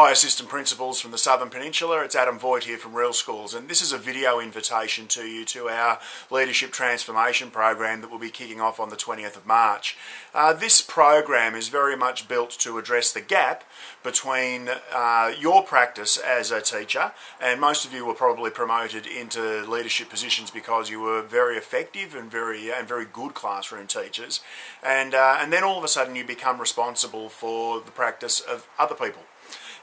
Hi Assistant Principals from the Southern Peninsula, it's Adam Voigt here from Real Schools, and this is a video invitation to you to our Leadership Transformation program that will be kicking off on the 20th of March. This program is very much built to address the gap between your practice as a teacher, and most of you were probably promoted into leadership positions because you were very effective and very good classroom teachers, and then all of a sudden you become responsible for the practice of other people.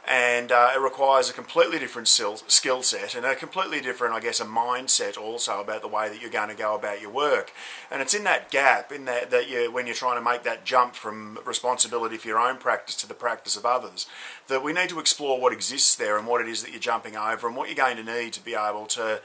And it requires a completely different skill set and a completely different, I guess, a mindset also about the way that you're going to go about your work. And it's in that gap, in that when you're trying to make that jump from responsibility for your own practice to the practice of others, that we need to explore what exists there and what it is that you're jumping over and what you're going to need to be able to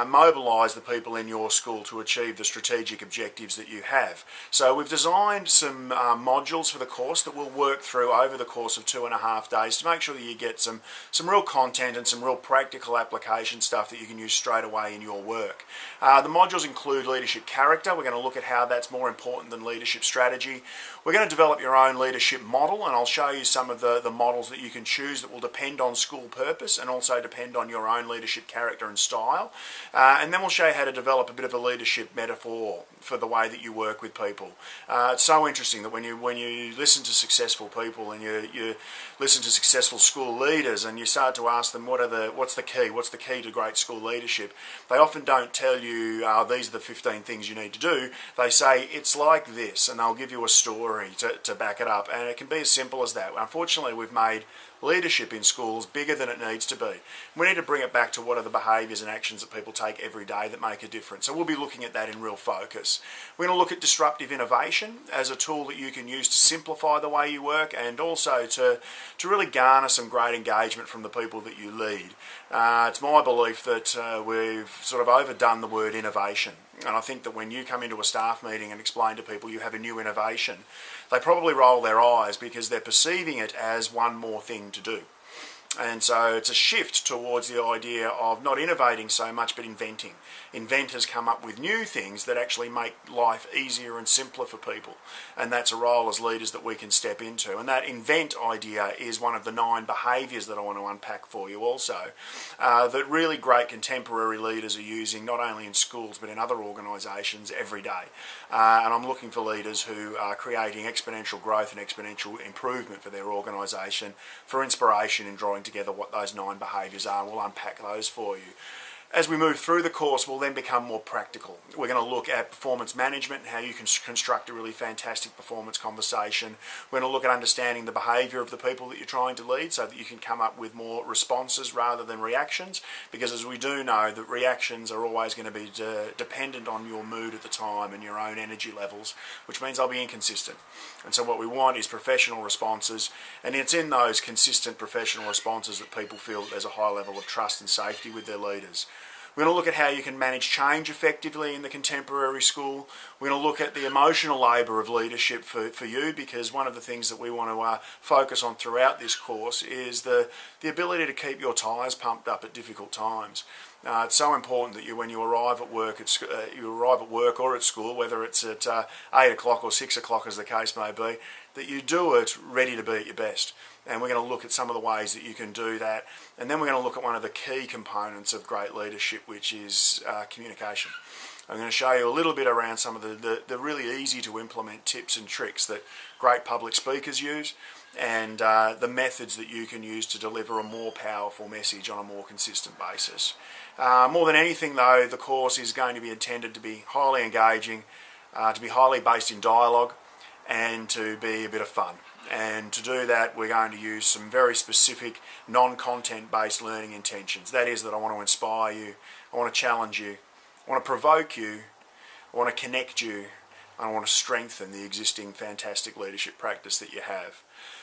mobilise the people in your school to achieve the strategic objectives that you have. So we've designed some modules for the course that we'll work through over the course of 2.5 days to make sure that you get some real content and some real practical application stuff that you can use straight away in your work. The modules include leadership character. We're going to look at how that's more important than leadership strategy. We're going to develop your own leadership model, and I'll show you some of the models that you can choose that will depend on school purpose and also depend on your own leadership character and style. And then we'll show you how to develop a bit of a leadership metaphor for the way that you work with people. It's so interesting that when you listen to successful people and you listen to successful school leaders and you start to ask them what's the key to great school leadership, they often don't tell you these are the 15 things you need to do. They say it's like this, and they'll give you a story to back it up, and it can be as simple as that. Unfortunately, we've made leadership in schools bigger than it needs to be. We need to bring it back to what are the behaviours and actions that people take every day that make a difference. So we'll be looking at that in real focus. We're going to look at disruptive innovation as a tool that you can use to simplify the way you work and also to really garner some great engagement from the people that you lead. It's my belief that we've sort of overdone the word innovation. And I think that when you come into a staff meeting and explain to people you have a new innovation, they probably roll their eyes because they're perceiving it as one more thing to do. And so it's a shift towards the idea of not innovating so much but inventing. Inventors come up with new things that actually make life easier and simpler for people, and that's a role as leaders that we can step into. And that invent idea is one of the 9 behaviours that I want to unpack for you also, that really great contemporary leaders are using not only in schools but in other organisations every day. And I'm looking for leaders who are creating exponential growth and exponential improvement for their organisation, for inspiration in drawing together what those 9 behaviours are. We'll unpack those for you. As we move through the course, we'll then become more practical. We're going to look at performance management and how you can construct a really fantastic performance conversation. We're going to look at understanding the behaviour of the people that you're trying to lead so that you can come up with more responses rather than reactions, because as we do know that reactions are always going to be dependent on your mood at the time and your own energy levels, which means they'll be inconsistent. And so what we want is professional responses, and it's in those consistent professional responses that people feel that there's a high level of trust and safety with their leaders. We're going to look at how you can manage change effectively in the contemporary school. We're going to look at the emotional labour of leadership for you, because one of the things that we want to focus on throughout this course is the ability to keep your tyres pumped up at difficult times. It's so important that when you arrive at work, or at school, whether it's at 8 o'clock or 6 o'clock as the case may be, that you do it ready to be at your best. And we're going to look at some of the ways that you can do that. And then we're going to look at one of the key components of great leadership, which is communication. I'm going to show you a little bit around some of the really easy to implement tips and tricks that great public speakers use, and the methods that you can use to deliver a more powerful message on a more consistent basis. More than anything though, the course is going to be intended to be highly engaging, to be highly based in dialogue, and to be a bit of fun. And to do that, we're going to use some very specific non-content based learning intentions. That is that I want to inspire you, I want to challenge you, I want to provoke you, I want to connect you, and I want to strengthen the existing fantastic leadership practice that you have.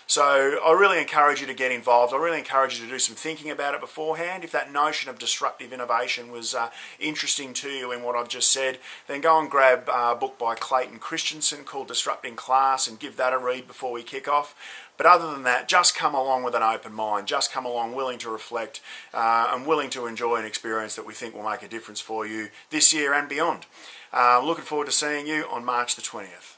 So I really encourage you to get involved. I really encourage you to do some thinking about it beforehand. If that notion of disruptive innovation was interesting to you in what I've just said, then go and grab a book by Clayton Christensen called Disrupting Class and give that a read before we kick off. But other than that, just come along with an open mind. Just come along willing to reflect and willing to enjoy an experience that we think will make a difference for you this year and beyond. Looking forward to seeing you on March the 20th.